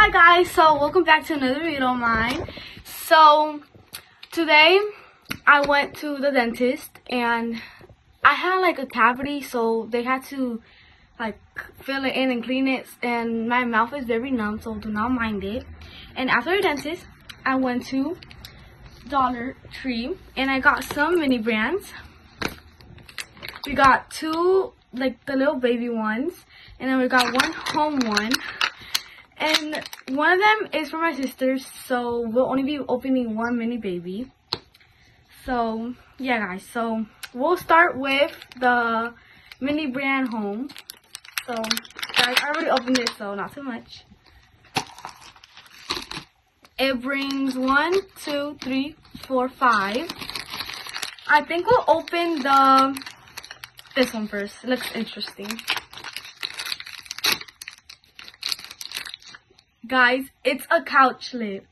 Hi guys, so welcome back to another video of mine. So today I went to the dentist and I had like a cavity, so they had to like fill it in and clean it, and my mouth is very numb, so do not mind it. And after the dentist I went to Dollar Tree and I got some mini brands. We got two like the little baby ones, and then we got one home one. And one of them is for my sisters, so we'll only be opening one mini baby. So yeah guys, so we'll start with the mini brand home. So guys, I already opened it, so not too much. It brings 1, 2, 3, 4, 5. I think we'll open this one first. It looks interesting. Guys, it's a couch lip.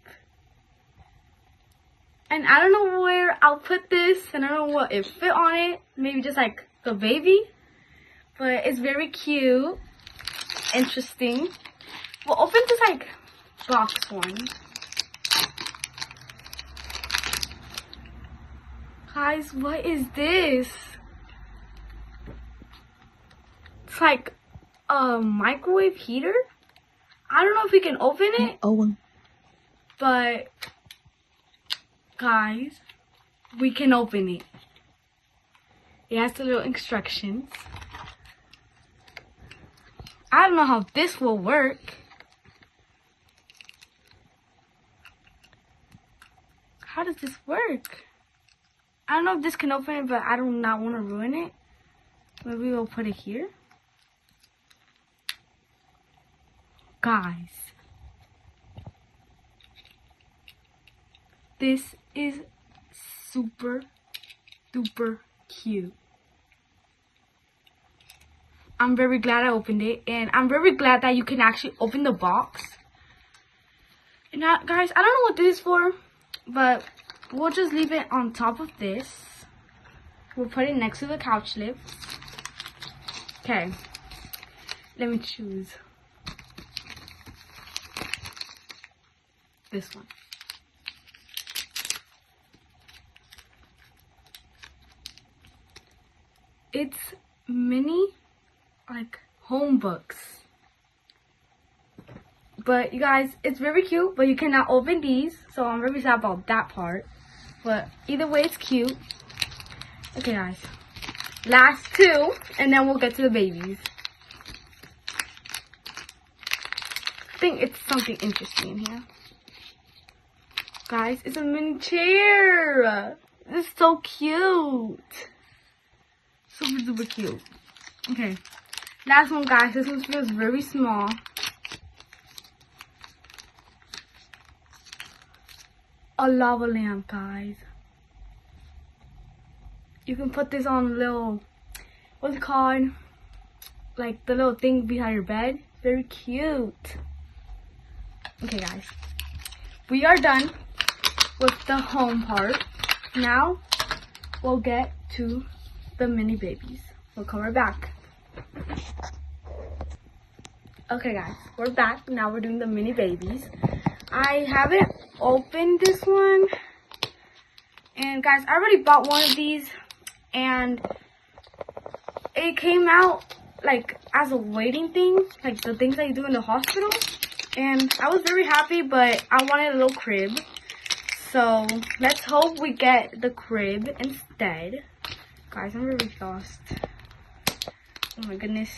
And I don't know where I'll put this, and I don't know what it fit on it. Maybe just like the baby. But it's very cute. Interesting. We'll open this like box one. Guys, what is this? It's like a microwave heater. I don't know if we can open it, but guys, we can open it. It has the little instructions. I don't know how this will work. How does this work? I don't know if this can open it, but I do not want to ruin it. Maybe we'll put it here. Guys, this is super duper cute. I'm very glad I opened it, and I'm very glad that you can actually open the box. And guys, I don't know what this is for, but we'll just leave it on top of this. We'll put it next to the couch lip. Okay, let me choose. This one. It's mini like home books, but you guys, it's very cute, but you cannot open these, so I'm very sad about that part, but either way it's cute. Okay guys, last two and then we'll get to the babies. I think it's something interesting in here. Guys, it's a mini chair. This is so cute. Super duper cute. Okay. Last one, guys. This one feels very small. A lava lamp, guys. You can put this on a little, what's it called? Like the little thing behind your bed. Very cute. Okay, guys. We are done with the home part. Now we'll get to the mini babies. We'll come right back. Okay guys, we're back. Now we're doing the mini babies. I haven't opened this one, and guys, I already bought one of these, and it came out like as a waiting thing, like the things that you do in the hospital, and I was very happy, but I wanted a little crib. So let's hope we get the crib instead. Guys, I'm really lost. Oh my goodness.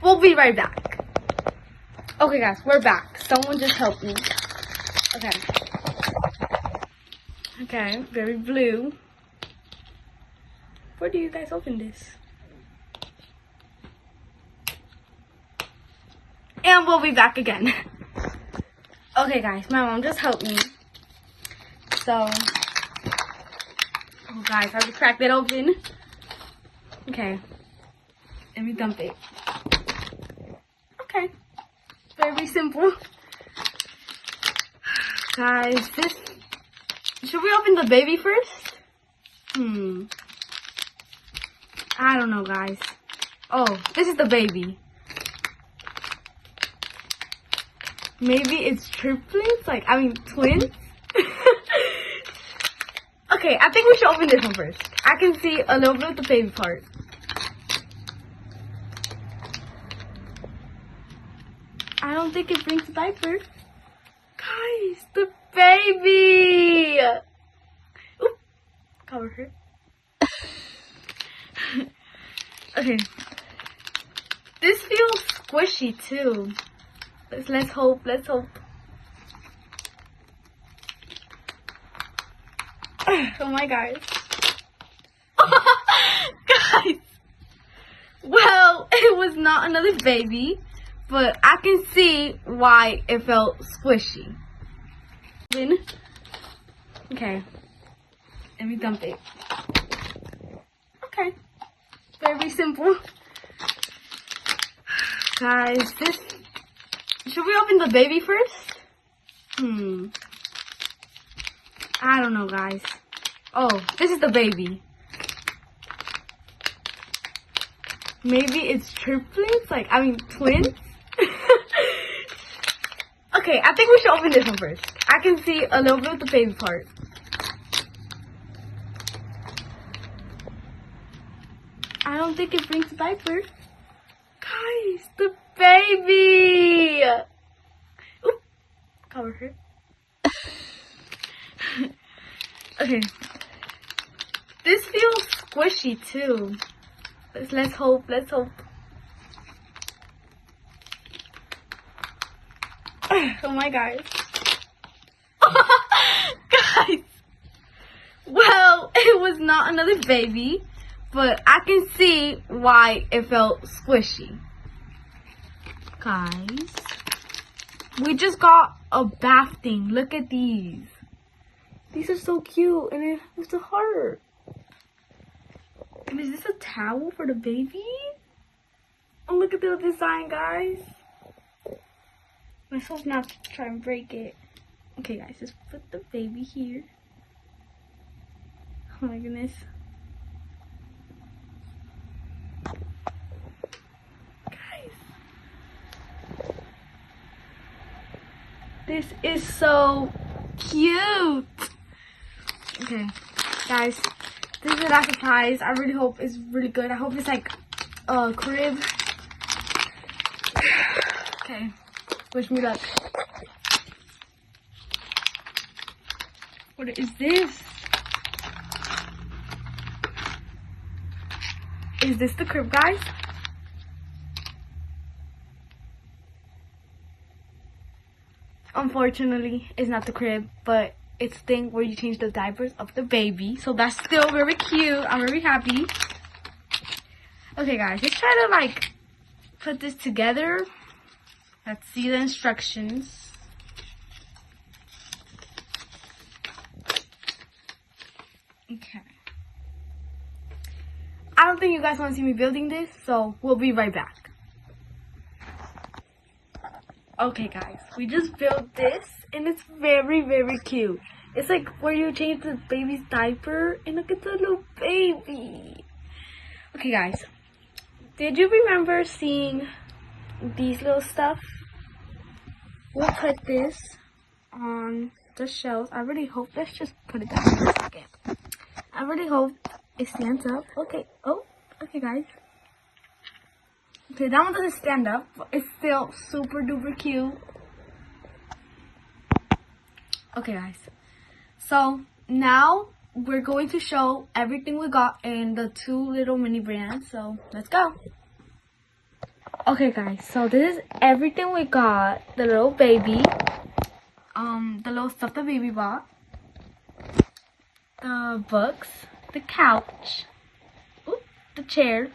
We'll be right back. Okay guys, we're back. Someone just helped me. Okay. Okay, very blue. Where do you guys open this? And we'll be back again. Okay guys, my mom just helped me. So, oh guys, I have to crack that open. Okay, let me dump it. Okay, very simple. Guys, should we open the baby first? I don't know guys. Oh, this is the baby. Maybe it's triplets? Like, I mean, twins? Okay, I think we should open this one first. I can see a little bit of the baby part. I don't think it brings a diaper. Guys, the baby! Oop, cover her. Okay. This feels squishy too. Let's hope, let's hope. Oh my gosh. Guys. Well, it was not another baby, but I can see why it felt squishy. Okay. Let me dump it. Okay. Very simple. Guys, this... Should we open the baby first? I don't know, guys. Oh, this is the baby. Maybe it's triplets? Like, I mean, twins? Okay, I think we should open this one first. I can see a little bit of the baby part. I don't think it brings a diaper. Guys, the baby! Oop, cover her. Okay. This feels squishy too. Let's hope, let's hope. Oh my gosh. Guys. Well, it was not another baby, but I can see why it felt squishy. Guys. We just got a bath thing. Look at these. These are so cute, and it has a heart. And is this a towel for the baby? Oh, look at the design, guys. I'm supposed not to try and break it. Okay, guys, just put the baby here. Oh my goodness. Guys. This is so cute. Okay, guys, this is a surprise. I really hope it's really good. I hope it's like a crib. Okay, wish me luck. What is this? Is this the crib, guys? Unfortunately, it's not the crib, but it's the thing where you change the diapers of the baby. So that's still very cute. I'm very happy. Okay, guys, let's try to like put this together. Let's see the instructions. Okay. I don't think you guys want to see me building this, so we'll be right back. Okay, guys, we just built this, and it's very, very cute. It's like where you change the baby's diaper, and look at the little baby. Okay, guys, did you remember seeing these little stuff? We'll put this on the shelves. I really hope, let's just put it down for a second. I really hope it stands up. Okay, oh, okay, guys. Okay, that one doesn't stand up, but it's still super duper cute. Okay, guys. So now we're going to show everything we got in the two little mini brands. So let's go. Okay, guys. So this is everything we got. The little baby, the little stuff the baby bought, the books, the couch, the chair,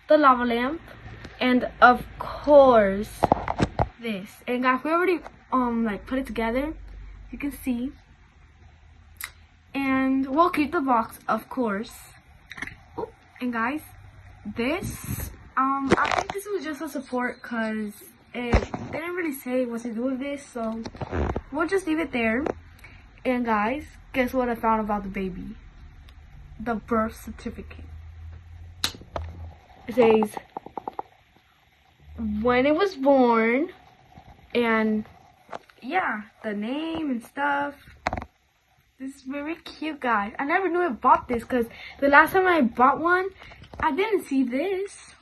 the lava lamp, and of course this. And guys, we already like put it together, you can see, and we'll keep the box, of course. Oh, and guys, this I think this was just a support because it didn't really say what to do with this, so we'll just leave it there. And guys, guess what I found about the baby? The birth certificate. It says when it was born and yeah, the name and stuff. This is very cute, guys. I never knew I bought this because the last time I bought one, I didn't see this.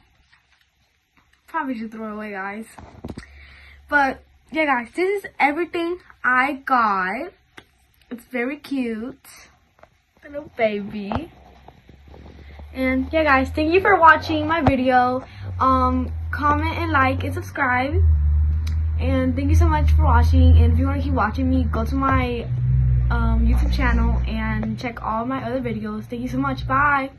Probably should throw it away, guys. But yeah, guys, this is everything I got. It's very cute. Little baby. And yeah, guys, thank you for watching my video. Comment and like and subscribe. And thank you so much for watching. And if you want to keep watching me, go to my YouTube channel and check all my other videos. Thank you so much. Bye.